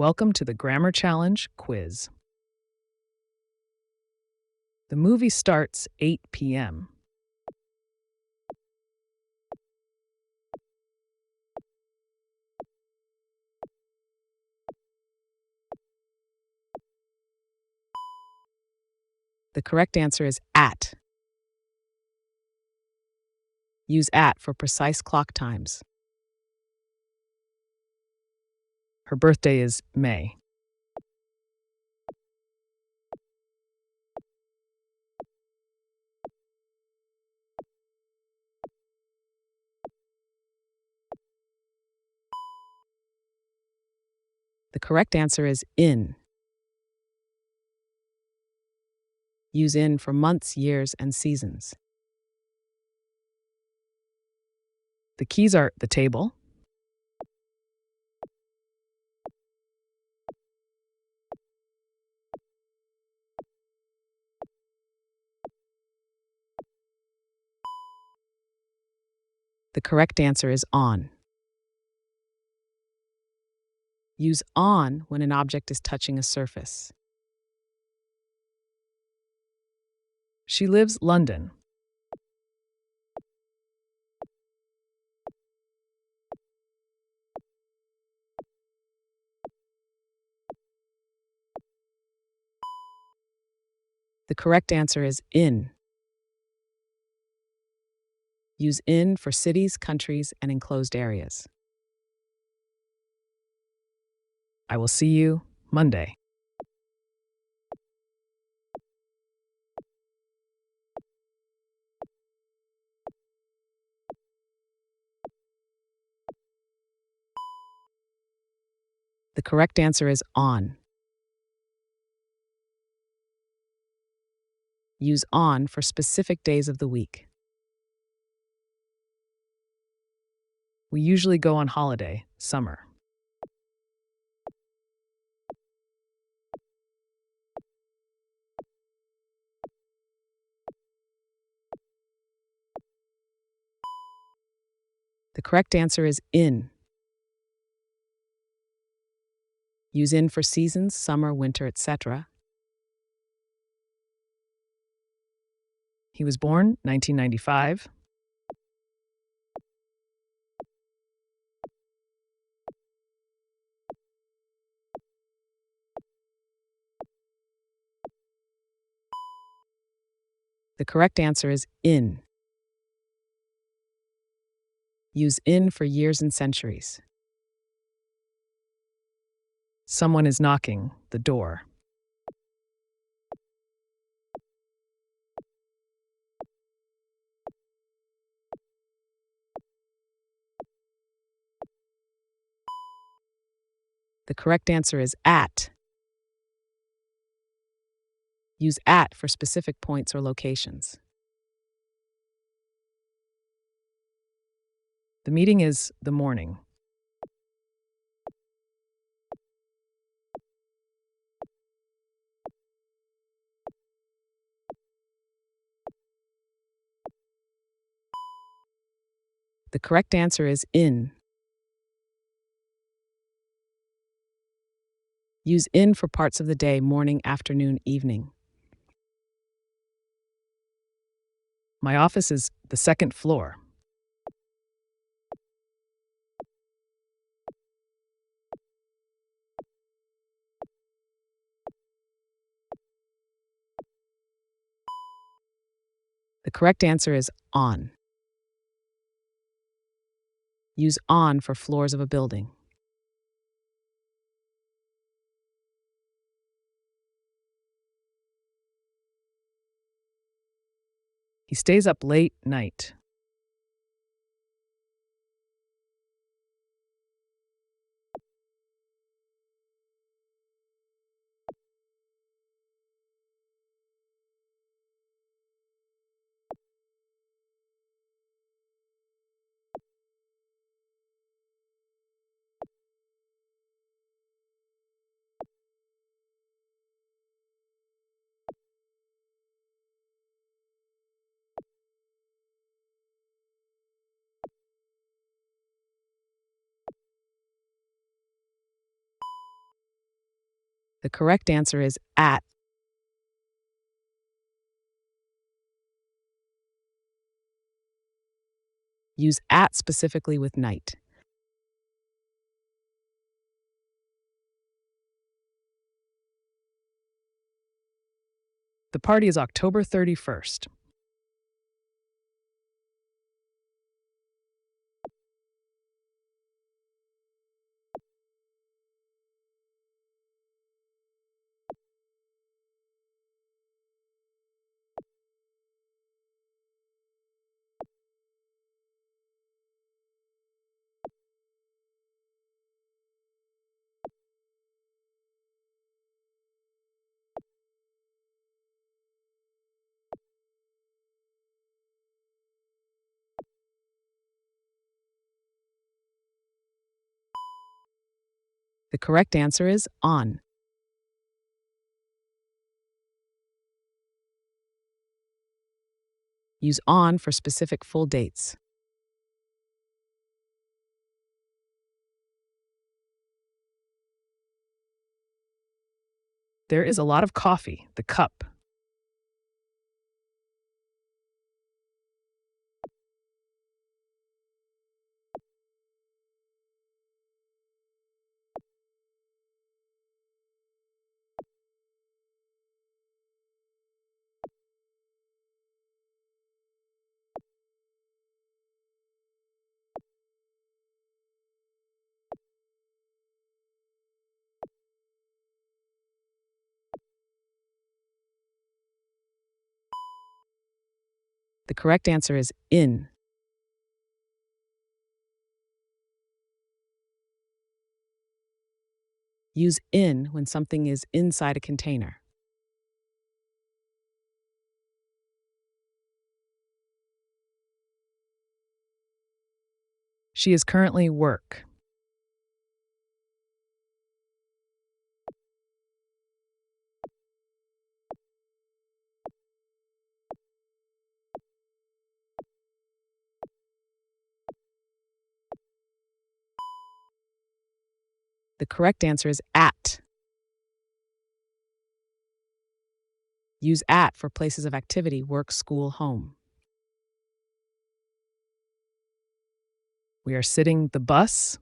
Welcome to the Grammar Challenge quiz. The movie starts 8 p.m. The correct answer is at. Use at for precise clock times. Her birthday is May. The correct answer is in. Use in for months, years, and seasons. The keys are the table, the correct answer is on. Use on when an object is touching a surface. She lives London. The correct answer is in. Use in for cities, countries, and enclosed areas. I will see you Monday. The correct answer is on. Use on for specific days of the week. We usually go on holiday, summer. The correct answer is in. Use in for seasons, summer, winter, etc. He was born 1995. The correct answer is in. Use in for years and centuries. Someone is knocking the door. The correct answer is at. Use at for specific points or locations. The meeting is the morning. The correct answer is in. Use in for parts of the day, morning, afternoon, evening. My office is the second floor. The correct answer is on. Use on for floors of a building. He stays up late night. The correct answer is at. Use at specifically with night. The party is October 31st. The correct answer is on. Use on for specific full dates. There is a lot of coffee. The cup. The correct answer is in. Use in when something is inside a container. She is currently work. The correct answer is at. Use at for places of activity, work, school, home. We are sitting the bus.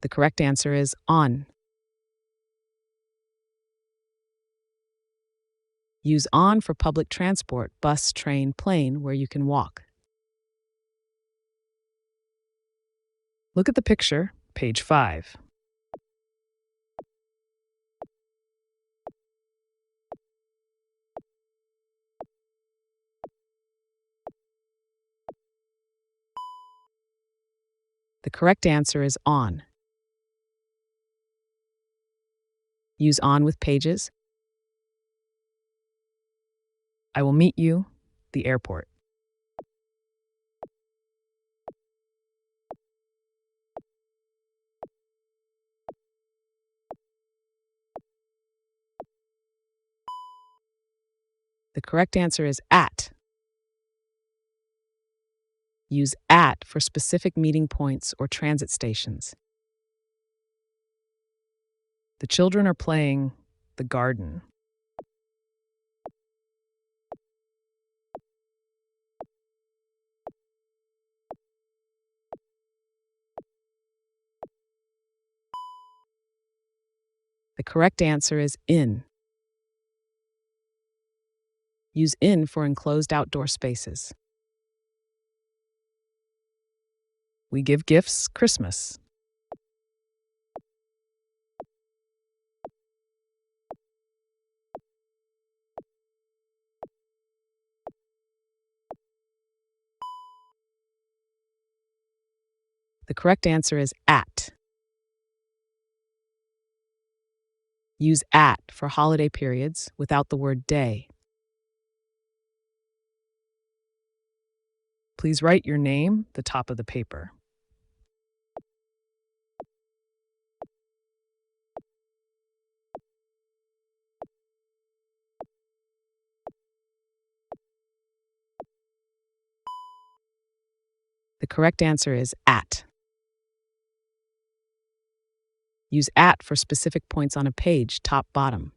The correct answer is on. Use on for public transport, bus, train, plane, where you can walk. Look at the picture, page 5. The correct answer is on. Use on with pages. I will meet you, the airport. The correct answer is at. Use at for specific meeting points or transit stations. The children are playing the garden. The correct answer is in. Use in for enclosed outdoor spaces. We give gifts Christmas. The correct answer is at. Use at for holiday periods without the word day. Please write your name at the top of the paper. The correct answer is at. Use at for specific points on a page, top, bottom.